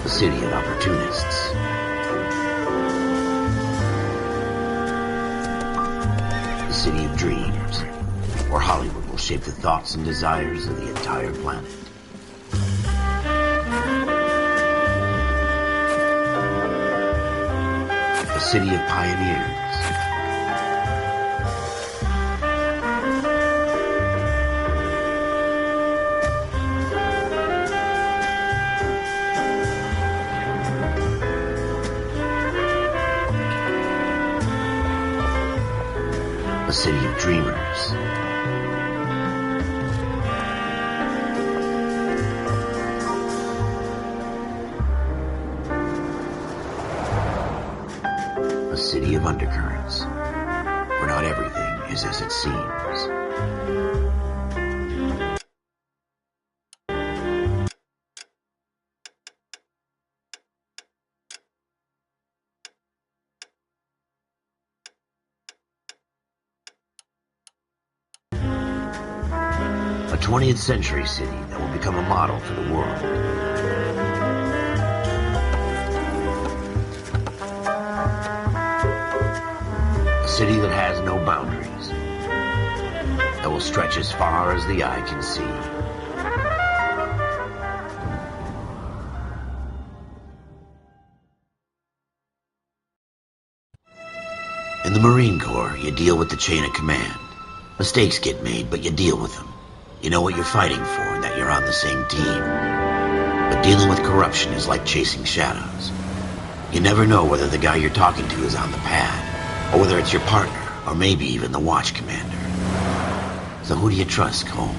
A city of opportunists. A city of dreams, where Hollywood will shape the thoughts and desires of the entire planet. A city of pioneers. A city of dreamers. A city of undercurrents, where not everything is as it seems. A 20th century city that will become a model for the world. A city that has no boundaries, that will stretch as far as the eye can see. In the Marine Corps, you deal with the chain of command. Mistakes get made, but you deal with them. You know what you're fighting for and that you're on the same team. But dealing with corruption is like chasing shadows. You never know whether the guy you're talking to is on the pad, or whether it's your partner, or maybe even the watch commander. So who do you trust, Cole?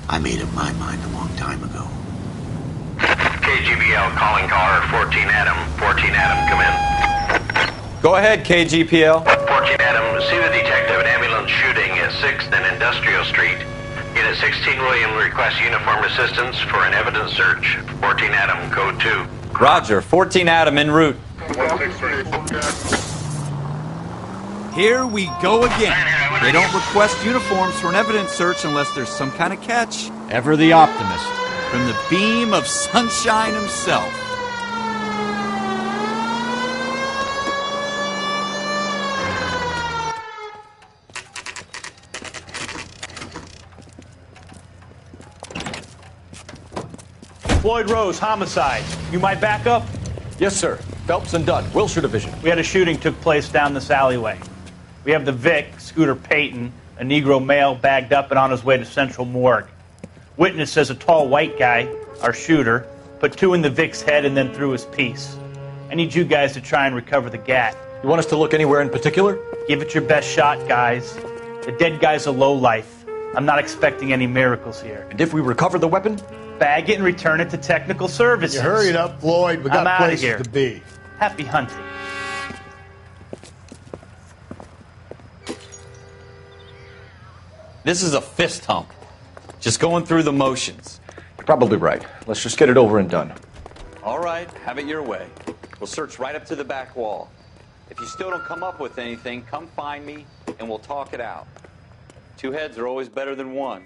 I made up my mind a long time ago. KGBL calling caller 14 Adam. 14 Adam, come in. Go ahead, KGPL. 14 Adam, see the detective, an ambulance shooting at 6th and Industrial Street. Unit 16 William requests uniform assistance for an evidence search. 14 Adam, code 2. Roger, 14 Adam en route. Here we go again. They don't request uniforms for an evidence search unless there's some kind of catch. Ever the optimist. From the beam of sunshine himself. Floyd Rose, homicide. You might back up? Yes, sir. Phelps and Dunn, Wilshire Division. We had a shooting took place down this alleyway. We have the Vic, Scooter Payton, a Negro male bagged up and on his way to Central Morgue. Witness says a tall white guy, our shooter, put 2 in the Vic's head and then threw his piece. I need you guys to try and recover the gat. You want us to look anywhere in particular? Give it your best shot, guys. The dead guy's a lowlife. I'm not expecting any miracles here. And if we recover the weapon? Bag it and return it to technical services. You hurry it up, Floyd. We got I'm outta places here. to be. Happy hunting. This is a fist hump. Just going through the motions. You're probably right. Let's just get it over and done. All right, have it your way. We'll search right up to the back wall. If you still don't come up with anything, come find me and we'll talk it out. 2 heads are always better than 1.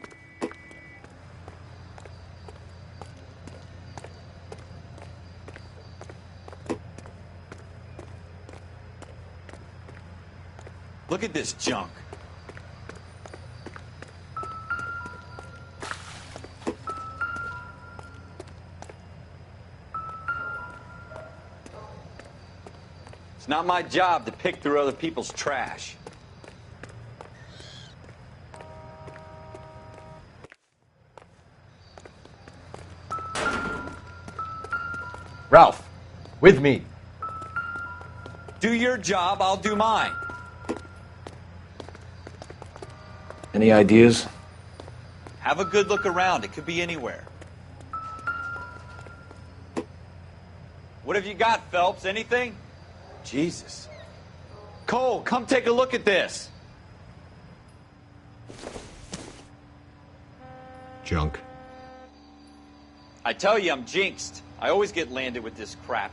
Look at this junk. It's not my job to pick through other people's trash. Ralph, with me. Do your job, I'll do mine. Any ideas? Have a good look around. It could be anywhere. What have you got, Phelps? Anything? Jesus. Cole, come take a look at this. Junk. I tell you, I'm jinxed. I always get landed with this crap.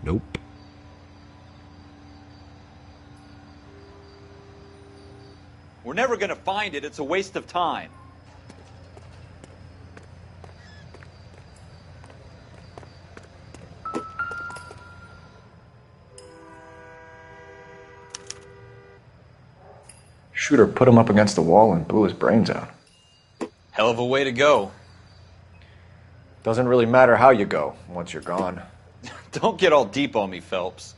Nope. We're never going to find it. It's a waste of time. Shooter put him up against the wall and blew his brains out. Hell of a way to go. Doesn't really matter how you go once you're gone. Don't get all deep on me, Phelps.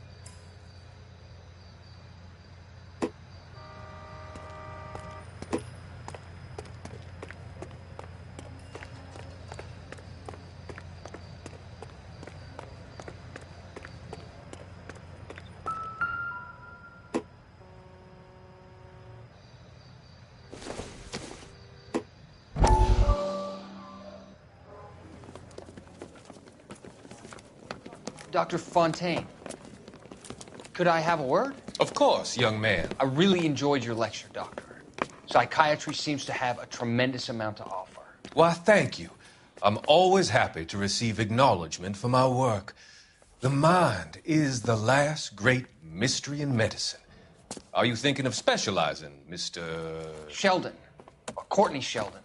Dr. Fontaine, could I have a word? Of course, young man. I really enjoyed your lecture, Doctor. Psychiatry seems to have a tremendous amount to offer. Why, thank you. I'm always happy to receive acknowledgement for my work. The mind is the last great mystery in medicine. Are you thinking of specializing, Mr. Sheldon, or Courtney Sheldon.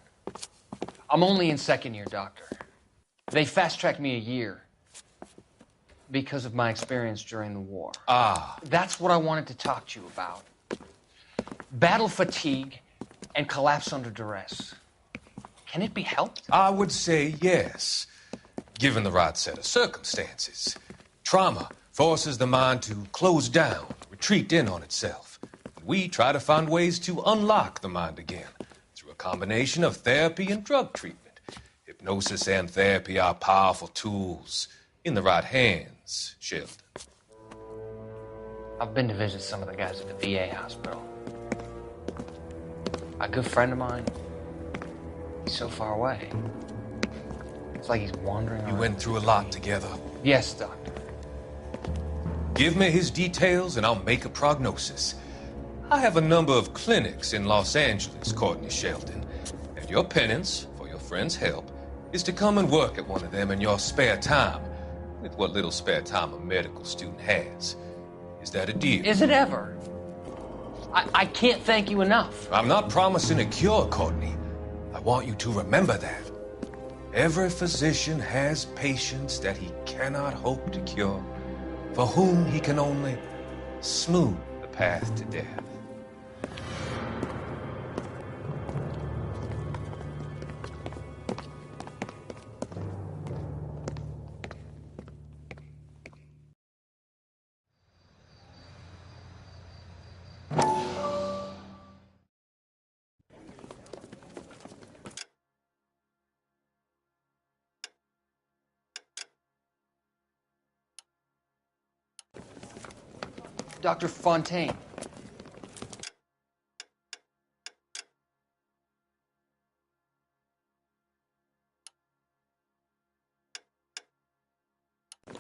I'm only in second year, Doctor. They fast-tracked me a year because of my experience during the war. Ah. That's what I wanted to talk to you about. Battle fatigue and collapse under duress. Can it be helped? I would say yes, given the right set of circumstances. Trauma forces the mind to close down, retreat in on itself. We try to find ways to unlock the mind again through a combination of therapy and drug treatment. Hypnosis and therapy are powerful tools in the right hands, Sheldon. I've been to visit some of the guys at the VA hospital. A good friend of mine, he's so far away. It's like he's wandering You around. went through a lot together. Yes, Doctor. Give me his details and I'll make a prognosis. I have a number of clinics in Los Angeles, Courtney Sheldon, and your penance, for your friend's help, is to come and work at one of them in your spare time, with what little spare time a medical student has. Is that a deal? Is it ever? I can't thank you enough. I'm not promising a cure, Courtney. I want you to remember that. Every physician has patients that he cannot hope to cure, for whom he can only smooth the path to death. Dr. Fontaine.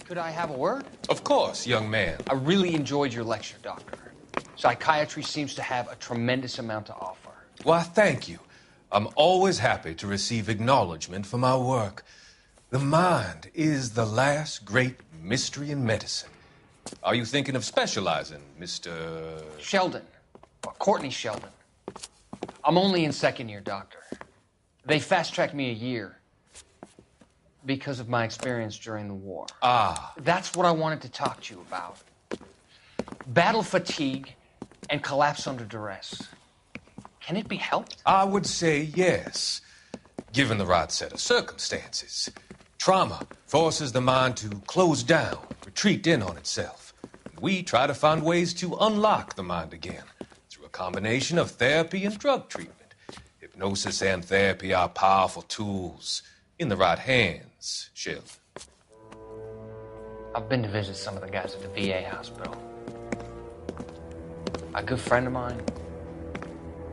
Could I have a word? Of course, young man. I really enjoyed your lecture, Doctor. Psychiatry seems to have a tremendous amount to offer. Why, thank you. I'm always happy to receive acknowledgement for my work. The mind is the last great mystery in medicine. Are you thinking of specializing, Mr. Sheldon, or Courtney Sheldon. I'm only in second year, Doctor. They fast-tracked me a year because of my experience during the war. Ah. That's what I wanted to talk to you about. Battle fatigue and collapse under duress. Can it be helped? I would say yes, given the right set of circumstances. Trauma forces the mind to close down, retreat in on itself. We try to find ways to unlock the mind again through a combination of therapy and drug treatment. Hypnosis and therapy are powerful tools in the right hands, Sheldon. I've been to visit some of the guys at the VA hospital. A good friend of mine,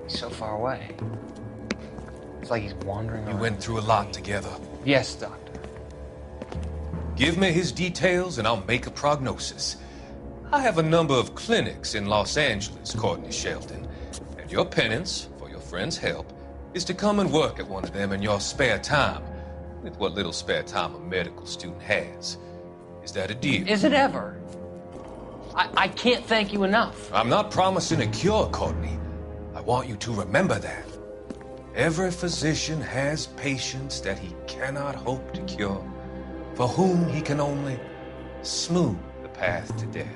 he's so far away. It's like he's wandering You around. went through a lot together. Yes, Doctor. Give me his details and I'll make a prognosis. I have a number of clinics in Los Angeles, Courtney Sheldon, and your penance, for your friend's help, is to come and work at one of them in your spare time, with what little spare time a medical student has. Is that a deal? Is it ever? I can't thank you enough. I'm not promising a cure, Courtney. I want you to remember that. Every physician has patients that he cannot hope to cure, for whom he can only smooth the path to death.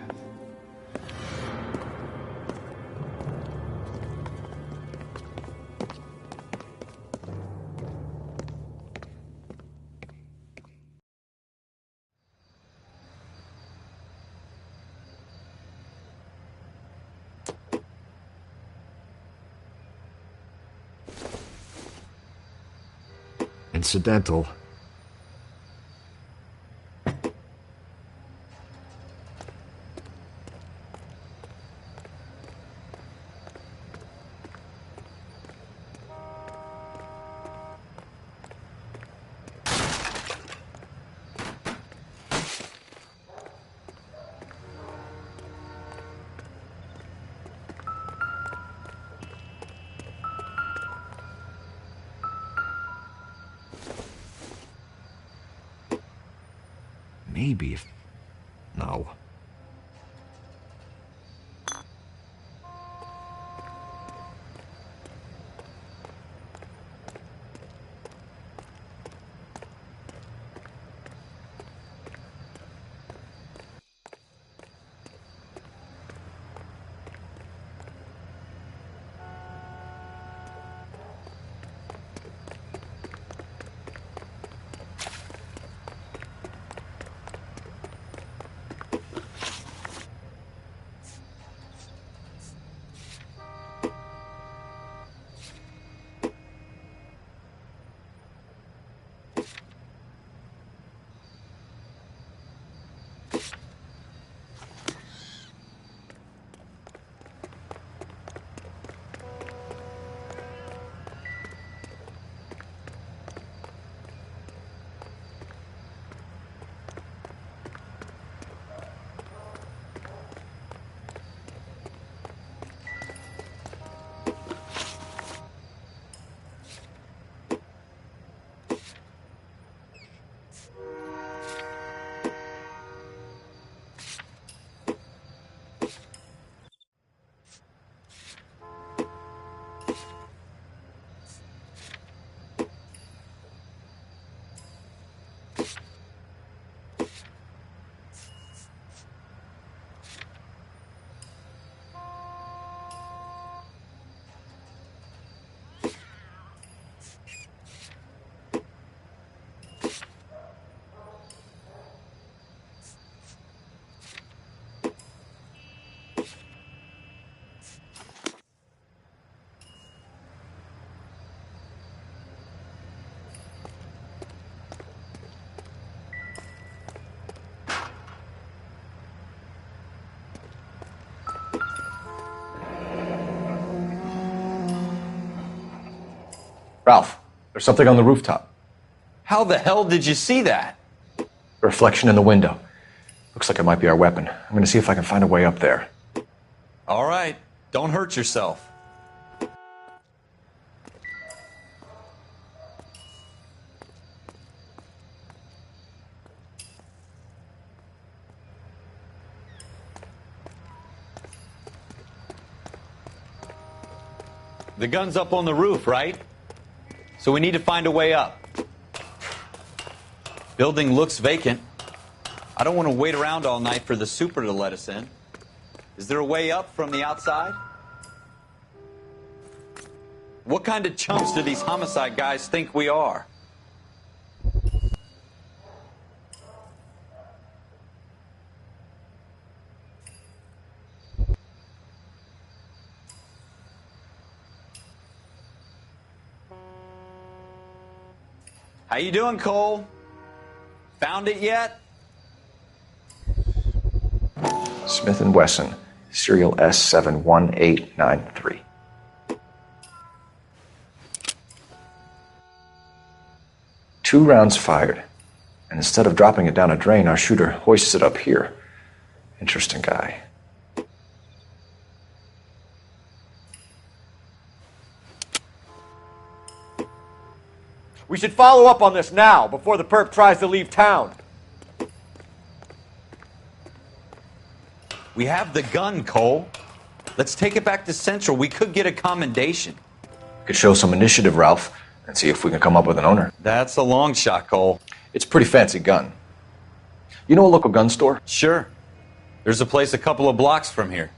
Incidental. Maybe if... No. Ralph, there's something on the rooftop. How the hell did you see that? A reflection in the window. Looks like it might be our weapon. I'm going to see if I can find a way up there. All right, don't hurt yourself. The gun's up on the roof, right? So we need to find a way up. Building looks vacant. I don't want to wait around all night for the super to let us in. Is there a way up from the outside? What kind of chumps do these homicide guys think we are? How you doing, Cole? Found it yet? Smith & Wesson, serial S71893. Two rounds fired, and instead of dropping it down a drain, our shooter hoists it up here. Interesting guy. We should follow up on this now, before the perp tries to leave town. We have the gun, Cole. Let's take it back to Central. We could get a commendation. Could show some initiative, Ralph, and see if we can come up with an owner. That's a long shot, Cole. It's a pretty fancy gun. You know a local gun store? Sure. There's a place a couple of blocks from here.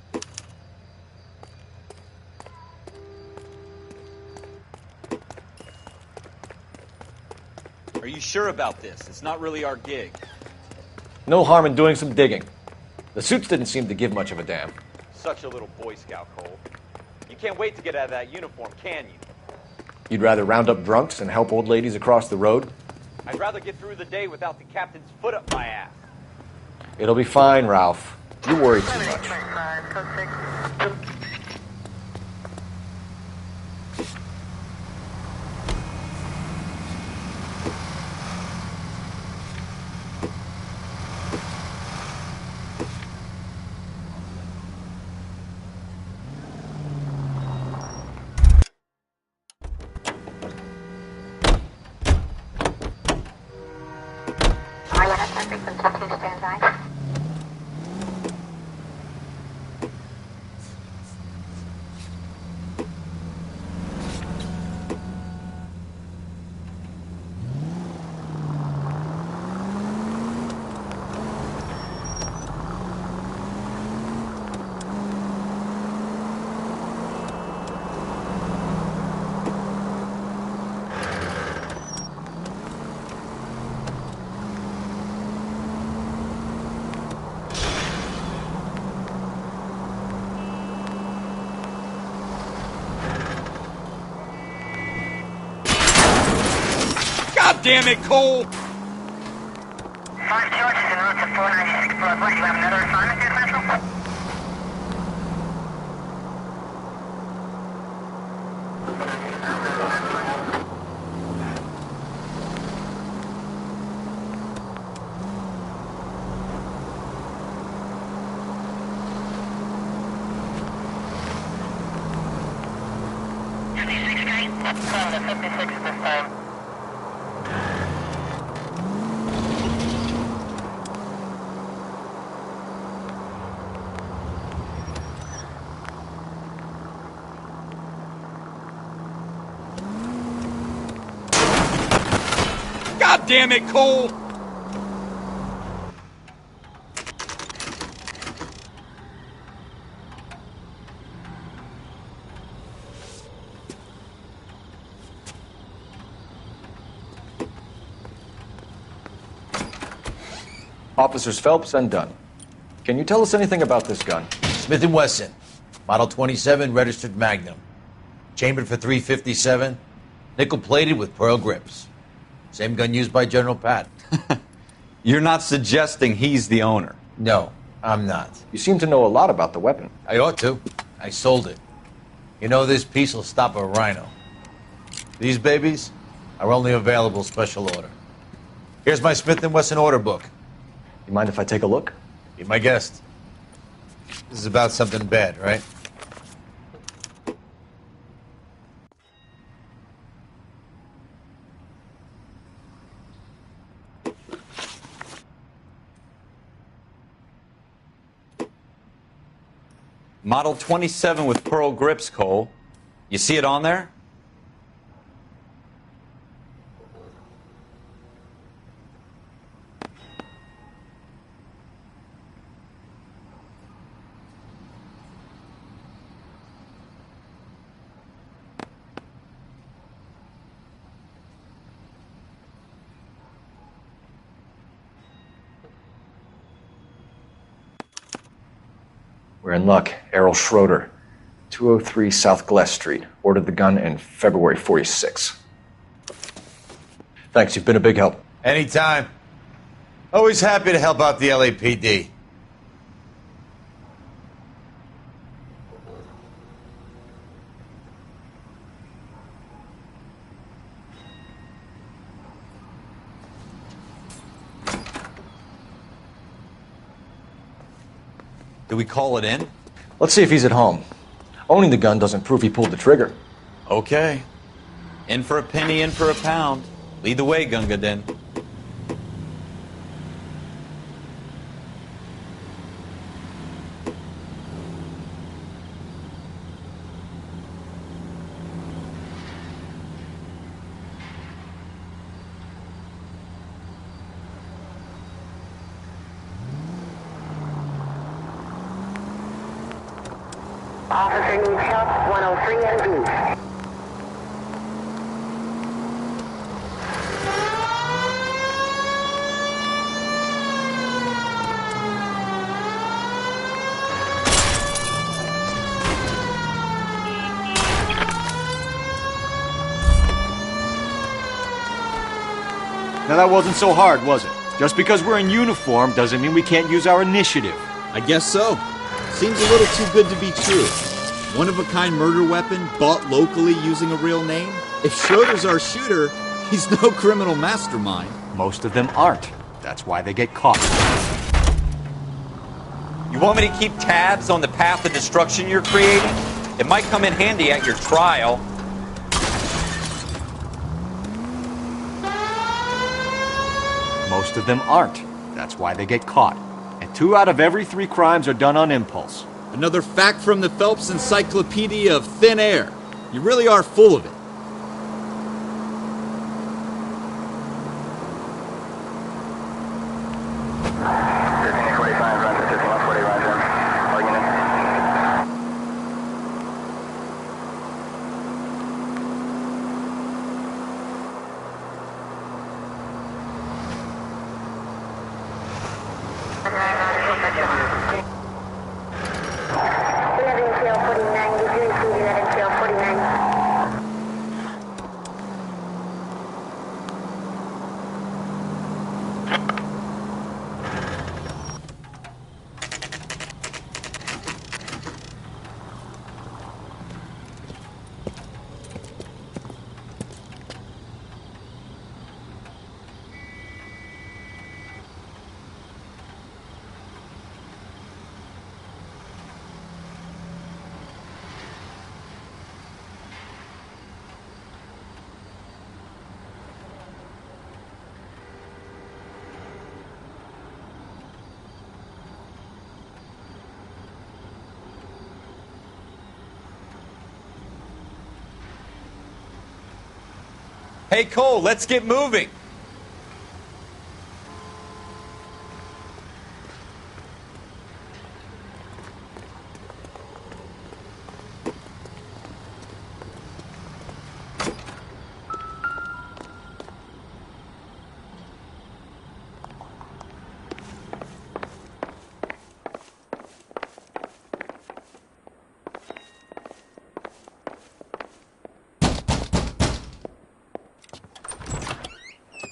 Are you sure about this? It's not really our gig. No harm in doing some digging. The suits didn't seem to give much of a damn. Such a little Boy Scout, Cole. You can't wait to get out of that uniform, can you? You'd rather round up drunks and help old ladies across the road? I'd rather get through the day without the captain's foot up my ass. It'll be fine, Ralph. You worry too much. God damn it, Cole! 5 George is en route to 496 Broadway. You have another assignment here, Central? From the 56 this time. God damn it, Cole! Officers Phelps and Dunn. Can you tell us anything about this gun? Smith & Wesson, Model 27, registered Magnum. Chambered for .357, nickel-plated with pearl grips. Same gun used by General Patton. You're not suggesting he's the owner? No, I'm not. You seem to know a lot about the weapon. I ought to. I sold it. You know, this piece will stop a rhino. These babies are only available special order. Here's my Smith & Wesson order book. You mind if I take a look? Be my guest. This is about something bad, right? Model 27 with pearl grips, Cole. You see it on there? We're in luck. Errol Schroeder, 203 South Glass Street. Ordered the gun in February 46. Thanks, you've been a big help. Anytime. Always happy to help out the LAPD. Do we call it in? Let's see if he's at home. Owning the gun doesn't prove he pulled the trigger. Okay. In for a penny, in for a pound. Lead the way, Gunga Din. Officer needs help, 103 and B. Now that wasn't so hard, was it? Just because we're in uniform doesn't mean we can't use our initiative. I guess so. Seems a little too good to be true. One-of-a-kind murder weapon bought locally using a real name? If Schroeder's our shooter, he's no criminal mastermind. Most of them aren't. That's why they get caught. You want me to keep tabs on the path of destruction you're creating? It might come in handy at your trial. Most of them aren't. That's why they get caught. And 2 out of every 3 crimes are done on impulse. Another fact from the Phelps Encyclopedia of Thin Air. You really are full of it. Hey, Cole, let's get moving.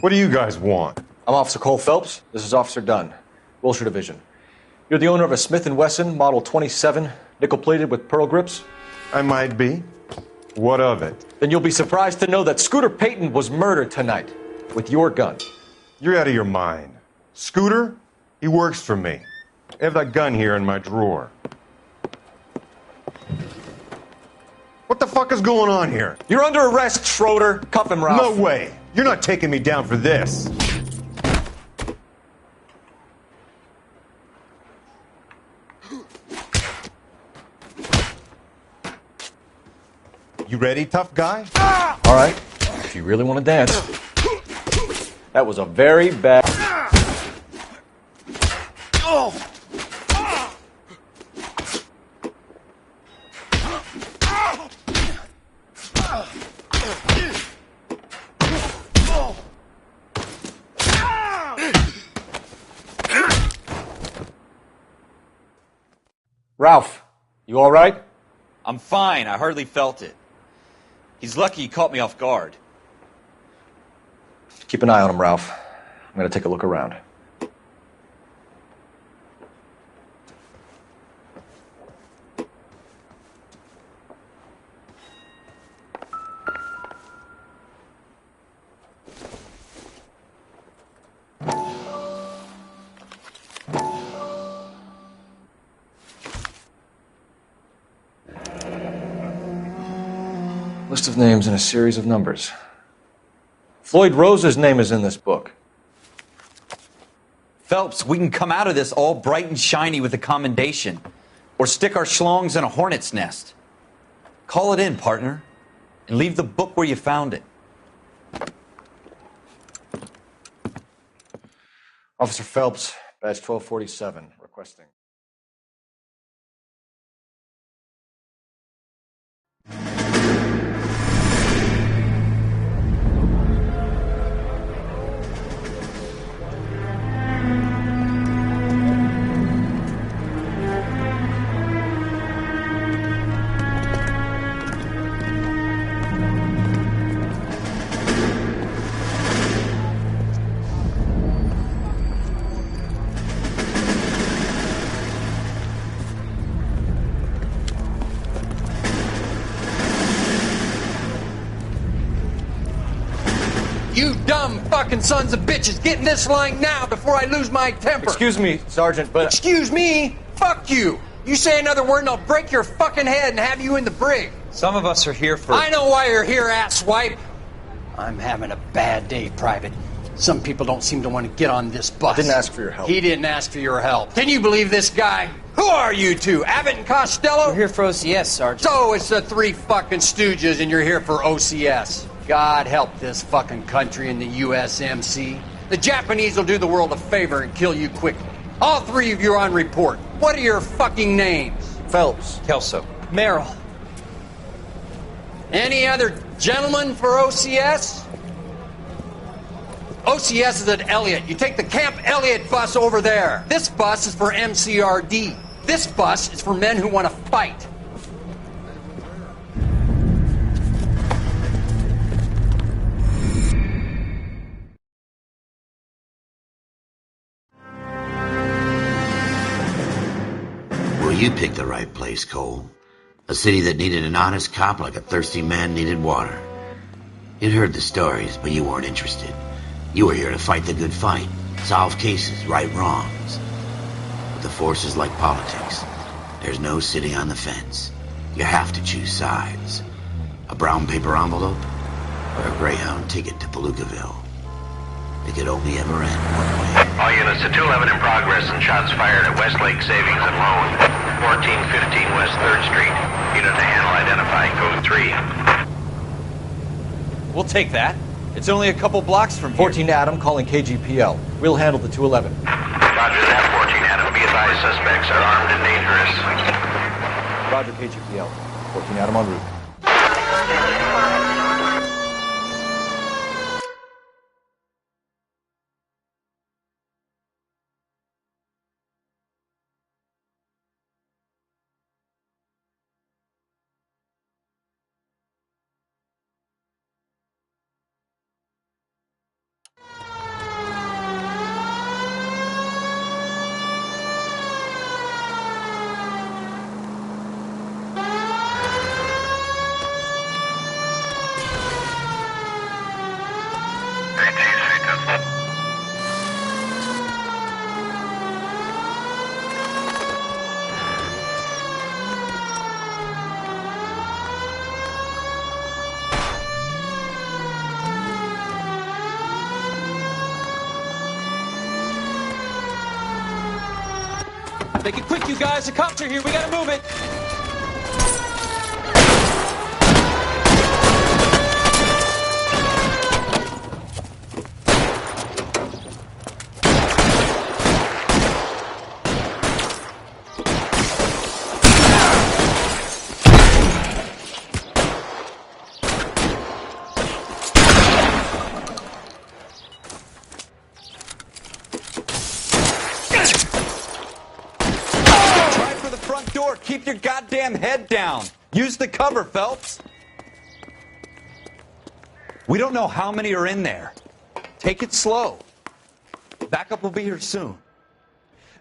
What do you guys want? I'm Officer Cole Phelps. This is Officer Dunn, Wilshire Division. You're the owner of a Smith & Wesson Model 27, nickel-plated with pearl grips? I might be. What of it? Then you'll be surprised to know that Scooter Payton was murdered tonight with your gun. You're out of your mind. Scooter? He works for me. I have that gun here in my drawer. What the fuck is going on here? You're under arrest, Schroeder. Cuff him, Ralph. No way. You're not taking me down for this. You ready, tough guy? All right, if you really want to dance. That was a very bad... Ralph, you all right? I'm fine. I hardly felt it. He's lucky he caught me off guard. Keep an eye on him, Ralph. I'm going to take a look around. List of names and a series of numbers. Floyd Rose's name is in this book. Phelps, we can come out of this all bright and shiny with a commendation. Or stick our schlongs in a hornet's nest. Call it in, partner. And leave the book where you found it. Officer Phelps, badge 1247, requesting. You dumb fucking sons of bitches, get in this line now before I lose my temper. Excuse me, Sergeant, but... Excuse me? Fuck you. You say another word and I'll break your fucking head and have you in the brig. Some of us are here for... I know why you're here, asswipe. I'm having a bad day, Private. Some people don't seem to want to get on this bus. I didn't ask for your help. He didn't ask for your help. Can you believe this guy? Who are you two? Abbott and Costello? We're here for OCS, Sergeant. So it's the three fucking stooges and you're here for OCS. God help this fucking country and the USMC. The Japanese will do the world a favor and kill you quickly. All three of you are on report. What are your fucking names? Phelps. Kelso. Merrill. Any other gentlemen for OCS? OCS is at Elliott. You take the Camp Elliott bus over there. This bus is for MCRD. This bus is for men who want to fight. Well, you picked the right place, Cole. A city that needed an honest cop like a thirsty man needed water. You'd heard the stories, but you weren't interested. You were here to fight the good fight, solve cases, right wrongs. But the force is like politics. There's no sitting on the fence. You have to choose sides. A brown paper envelope or a Greyhound ticket to Palookaville. It could only ever end one way. All units to 211 in progress and shots fired at Westlake Savings and Loan, 1415 West 3rd Street. Unit to handle identify code 3. We'll take that. It's only a couple blocks from here. 14 Adam calling KGPL. We'll handle the 211. Roger that, 14 Adam. Be advised, suspects are armed and dangerous. Roger, KGPL. 14 Adam en route. Make it quick, you guys. The cops are here. We gotta move it. Keep your goddamn head down. Use the cover, Phelps. We don't know how many are in there. Take it slow. Backup will be here soon.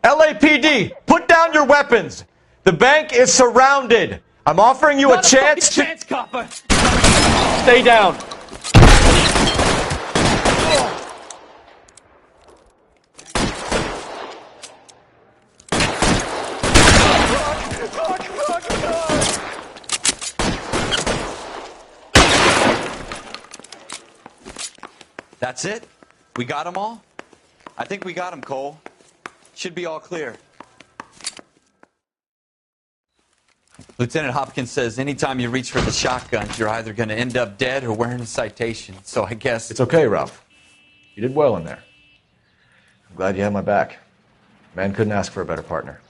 LAPD, put down your weapons. The bank is surrounded. I'm offering you a chance to... chance, copper. Stay down. That's it? We got them all? I think we got them, Cole. Should be all clear. Lieutenant Hopkins says anytime you reach for the shotguns, you're either going to end up dead or wearing a citation. So I guess... It's okay, Ralph. You did well in there. I'm glad you had my back. Man couldn't ask for a better partner.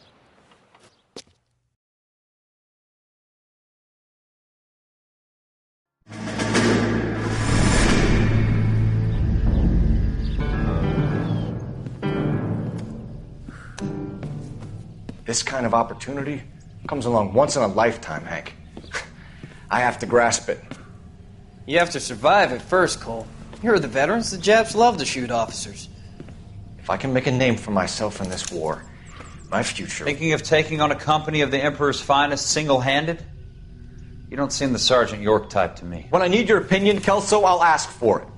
This kind of opportunity comes along once in a lifetime, Hank. I have to grasp it. You have to survive it first, Cole. Here are the veterans. The Japs love to shoot officers. If I can make a name for myself in this war, my future... Thinking of taking on a company of the Emperor's finest single-handed? You don't seem the Sergeant York type to me. When I need your opinion, Kelso, I'll ask for it.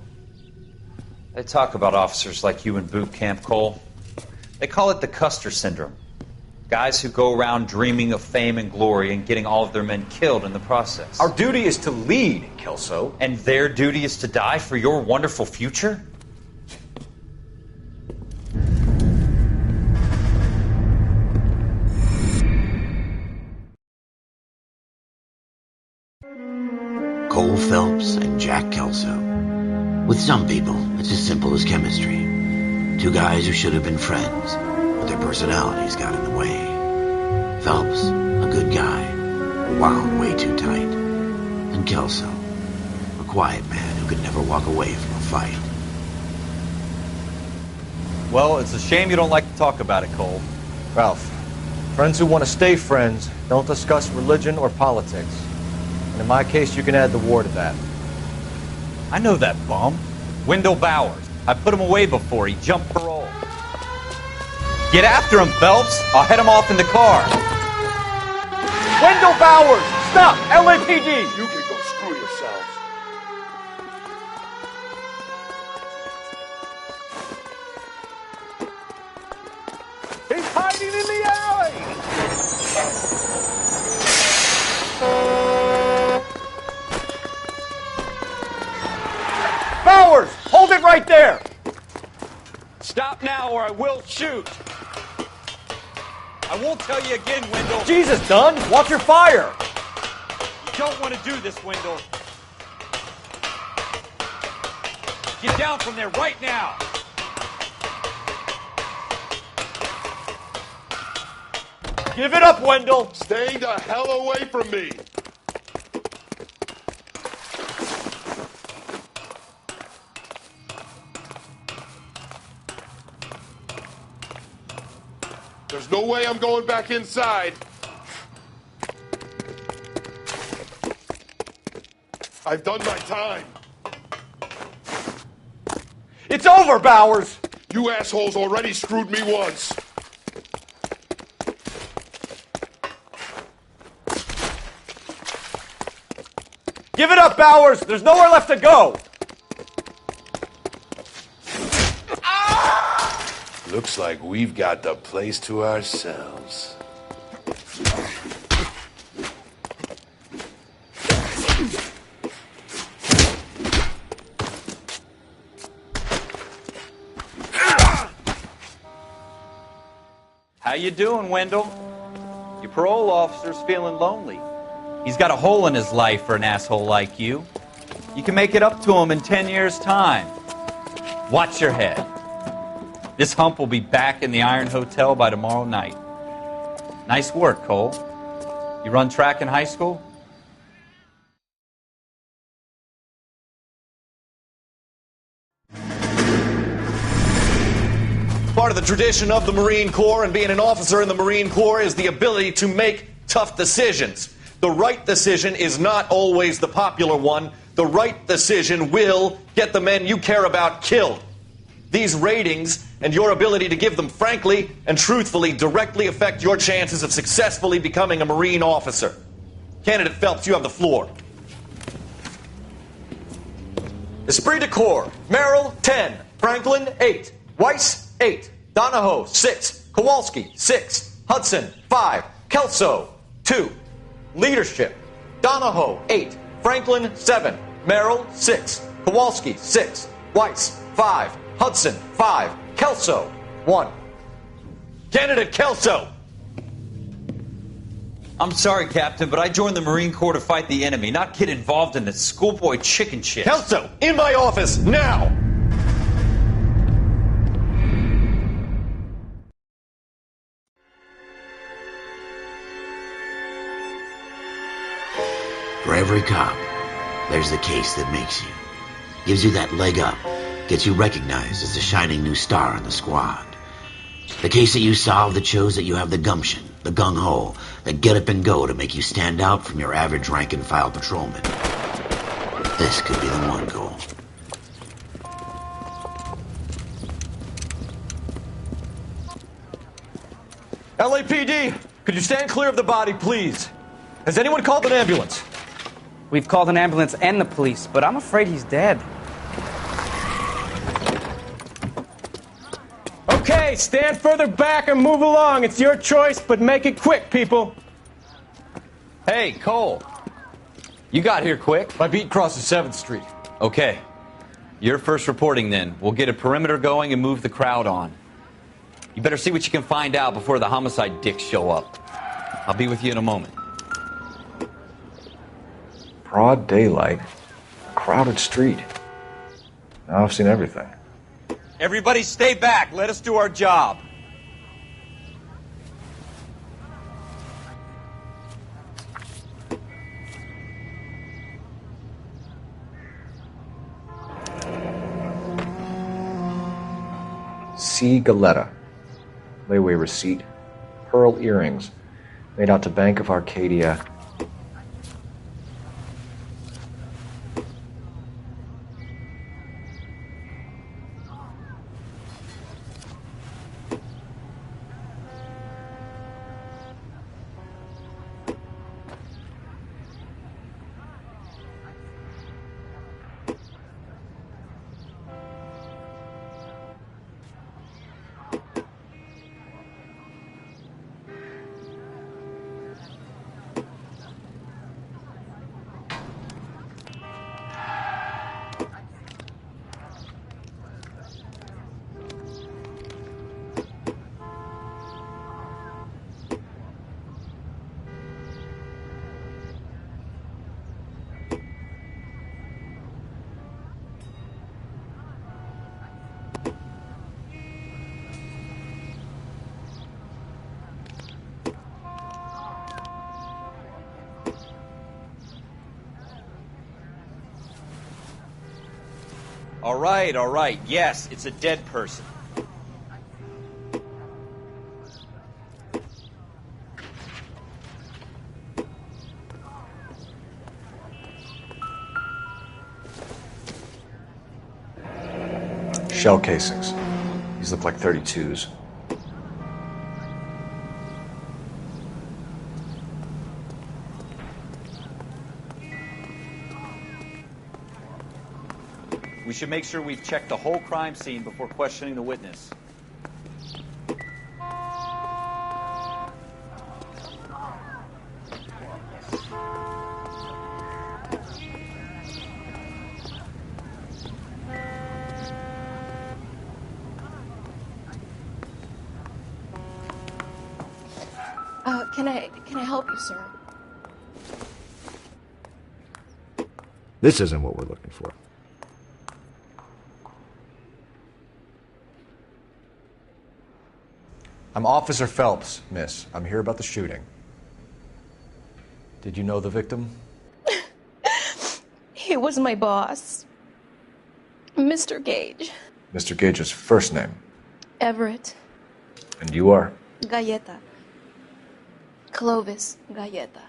They talk about officers like you in boot camp, Cole. They call it the Custer syndrome. Guys who go around dreaming of fame and glory and getting all of their men killed in the process. Our duty is to lead, Kelso. And their duty is to die for your wonderful future? Cole Phelps and Jack Kelso. With some people, it's as simple as chemistry. Two guys who should have been friends, but their personalities got in the way. Phelps, a good guy, wound way too tight. And Kelso, a quiet man who could never walk away from a fight. Well, it's a shame you don't like to talk about it, Cole. Ralph, friends who want to stay friends don't discuss religion or politics. And in my case, you can add the war to that. I know that bum. Wendell Bowers. I put him away before he jumped parole. Get after him, Phelps. I'll head him off in the car. Wendell Bowers! Stop! LAPD! You can go screw yourselves. He's hiding in the alley! Bowers! Hold it right there! Stop now or I will shoot. I won't tell you again, Wendell. Jesus, Dunn! Watch your fire! You don't want to do this, Wendell. Get down from there right now. Give it up, Wendell! Stay the hell away from me! There's no way I'm going back inside. I've done my time. It's over, Bowers! You assholes already screwed me once. Give it up, Bowers! There's nowhere left to go! Looks like we've got the place to ourselves. How you doing, Wendell? Your parole officer's feeling lonely. He's got a hole in his life for an asshole like you. You can make it up to him in 10 years' time. Watch your head. This hump will be back in the Iron Hotel by tomorrow night. Nice work, Cole. You run track in high school? Part of the tradition of the Marine Corps and being an officer in the Marine Corps is the ability to make tough decisions. The right decision is not always the popular one. The right decision will get the men you care about killed. These ratings and your ability to give them frankly and truthfully directly affect your chances of successfully becoming a Marine officer. Candidate Phelps, you have the floor. Esprit de Corps, Merrill, 10. Franklin, 8. Weiss, 8. Donahoe, 6. Kowalski, 6. Hudson, 5. Kelso, 2. Leadership, Donahoe, 8. Franklin, 7. Merrill, 6. Kowalski, 6. Weiss, 5. Hudson, 5. Kelso, 1. Candidate Kelso! I'm sorry, Captain, but I joined the Marine Corps to fight the enemy, not get involved in the schoolboy chicken shit. Kelso, in my office, now! For every cop, there's the case that makes you. Gives you that leg up. Gets you recognized as the shining new star in the squad. The case that you solve that shows that you have the gumption, the gung-ho, the get up and go to make you stand out from your average rank-and-file patrolman. This could be the one, Cole. LAPD, could you stand clear of the body, please? Has anyone called an ambulance? We've called an ambulance and the police, but I'm afraid he's dead. Okay, stand further back or move along. It's your choice, but make it quick, people. Hey, Cole. You got here quick. My beat crosses 7th Street. Okay. You're first reporting then. We'll get a perimeter going and move the crowd on. You better see what you can find out before the homicide dicks show up. I'll be with you in a moment. Broad daylight, crowded street. Now I've seen everything. Everybody stay back. Let us do our job. C. Galetta. Layaway receipt. Pearl earrings. Made out to Bank of Arcadia. All right. Yes, it's a dead person. Shell casings. These look like 32s. We should make sure we've checked the whole crime scene before questioning the witness. Can I help you, sir? This isn't what we're looking for. I'm Officer Phelps, miss. I'm here about the shooting. Did you know the victim? He was my boss, Mr. Gage. Mr. Gage's first name. Everett. And you are? Galleta. Clovis Galleta.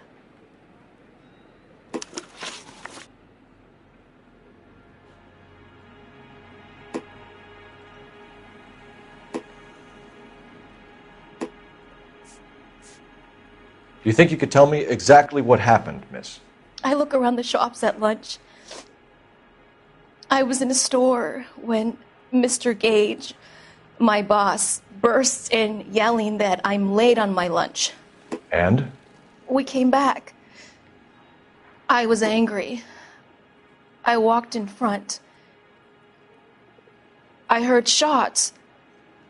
Do you think you could tell me exactly what happened, miss? I look around the shops at lunch. I was in a store when Mr. Gage, my boss, bursts in yelling that I'm late on my lunch. And? We came back. I was angry. I walked in front. I heard shots.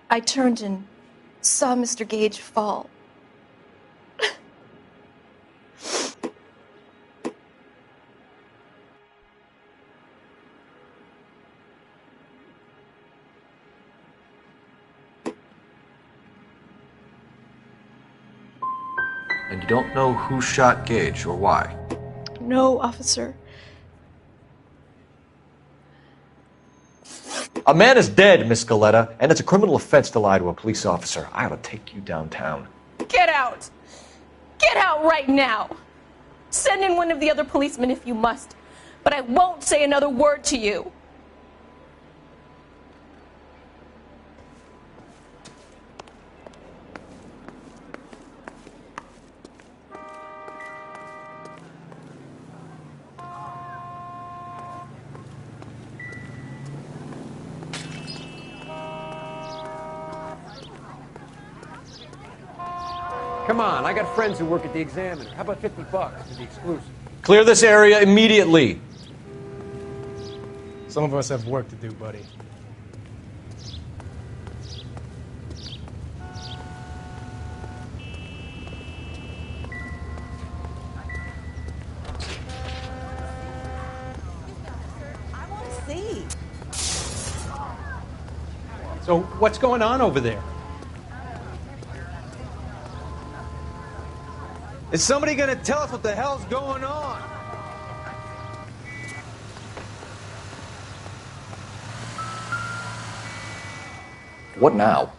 I turned and saw Mr. Gage fall. And you don't know who shot Gage or why? No, officer. A man is dead, Miss Galletta, and it's a criminal offense to lie to a police officer. I ought to take you downtown. Get out! Get out right now! Send in one of the other policemen if you must, but I won't say another word to you. Come on, I got friends who work at the Examiner. How about $50 for the exclusive? Clear this area immediately. Some of us have work to do, buddy. So what's going on over there? Is somebody gonna tell us what the hell's going on? What now?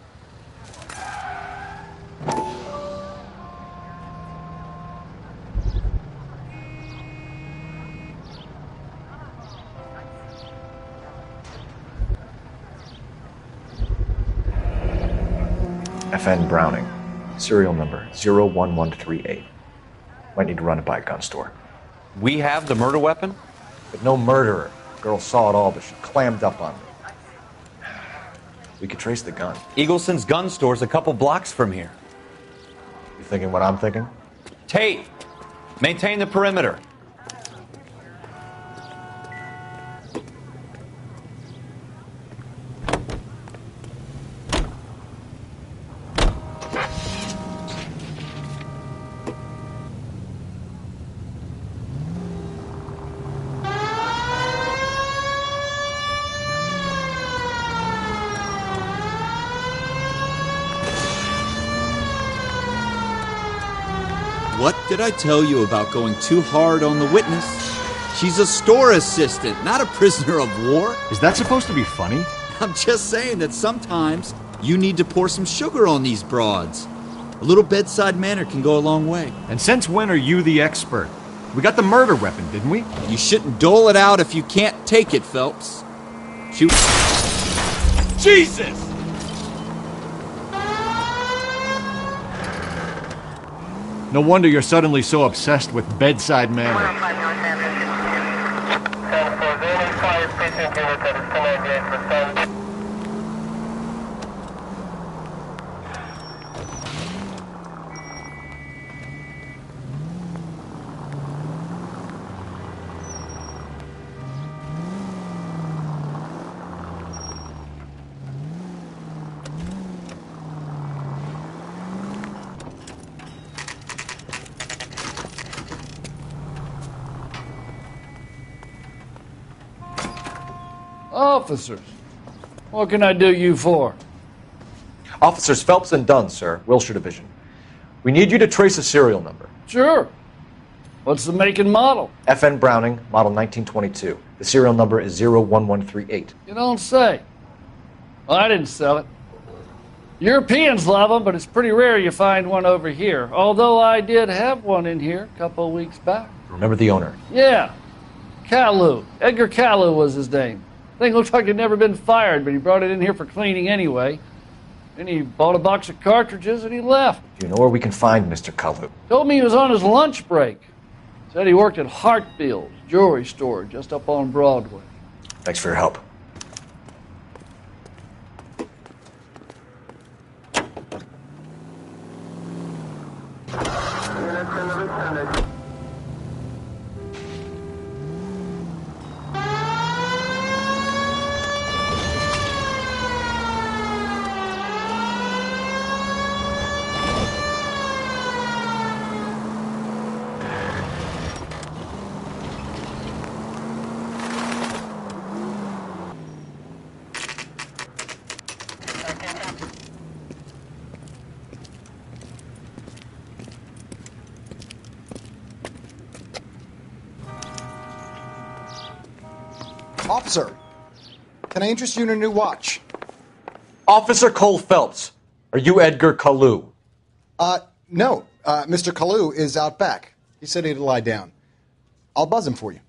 FN Browning, serial number 01138. Might need to run it by a gun store. We have the murder weapon? But no murderer. Girl saw it all, but she clammed up on me. We could trace the gun. Eagleson's gun store's a couple blocks from here. You thinking what I'm thinking? Tate, maintain the perimeter. What did I tell you about going too hard on the witness? She's a store assistant, not a prisoner of war. Is that supposed to be funny? I'm just saying that sometimes you need to pour some sugar on these broads. A little bedside manner can go a long way. And since when are you the expert? We got the murder weapon, didn't we? You shouldn't dole it out if you can't take it, Phelps. Shoot. Jesus! No wonder you're suddenly so obsessed with bedside manner. Officers, what can I do you for? Officers Phelps and Dunn, sir, Wilshire Division. We need you to trace a serial number. Sure. What's the make and model? FN Browning, model 1922. The serial number is 01138. You don't say. Well, I didn't sell it. Europeans love them, but it's pretty rare you find one over here. Although I did have one in here a couple of weeks back. Remember the owner? Yeah. Caillou. Edgar Caillou was his name. Thing looks like he'd never been fired, but he brought it in here for cleaning anyway. Then he bought a box of cartridges and he left. Do you know where we can find Mr. Kalu? Told me he was on his lunch break. Said he worked at Hartfield's jewelry store just up on Broadway. Thanks for your help. Officer, can I interest you in a new watch? Officer Cole Phelps, are you Edgar Kalu? No. Mr. Kalu is out back. He said he'd lie down. I'll buzz him for you.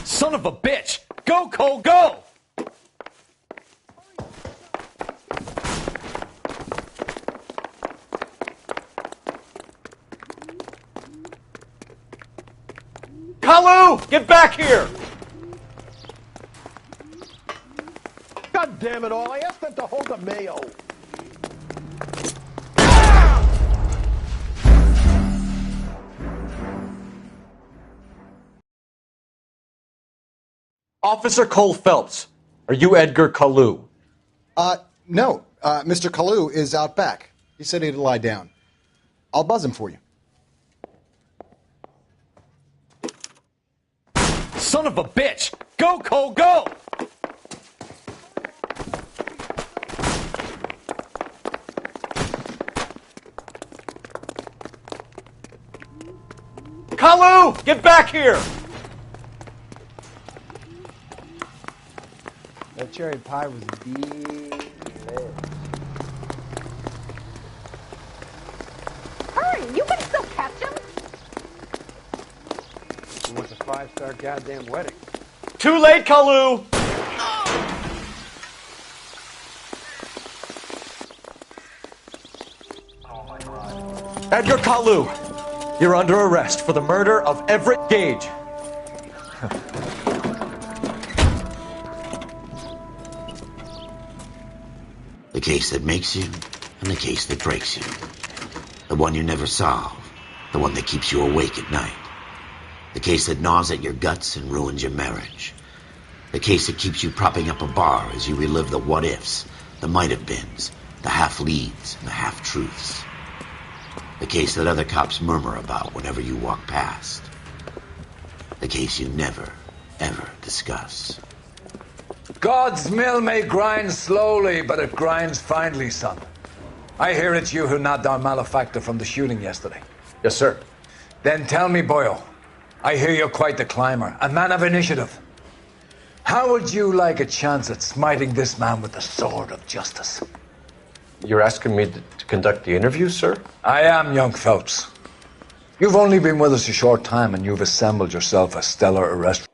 Son of a bitch! Go, Cole, go! Kalu! Get back here! God damn it all, I asked them to hold the mayo. Officer Cole Phelps, are you Edgar Kalu? No. Mr. Kalu is out back. He said he'd lie down. I'll buzz him for you. Son of a bitch! Go, Cole, go! Kalu, get back here! That cherry pie was delicious. Hurry, you can still catch him. It was a 5-star goddamn wedding. Too late, Kalu! Edgar Kalu, you're under arrest for the murder of Everett Gage. The case that makes you, and the case that breaks you. The one you never solve, the one that keeps you awake at night. The case that gnaws at your guts and ruins your marriage. The case that keeps you propping up a bar as you relive the what-ifs, the might-have-beens, the half-leads, and the half-truths. The case that other cops murmur about whenever you walk past. The case you never, ever discuss. God's mill may grind slowly, but it grinds finely, son. I hear it's you who nabbed our malefactor from the shooting yesterday. Yes, sir. Then tell me, boyo, I hear you're quite the climber, a man of initiative. How would you like a chance at smiting this man with the sword of justice? You're asking me to conduct the interview, sir? I am, young Phelps. You've only been with us a short time, and you've assembled yourself a stellar arrest.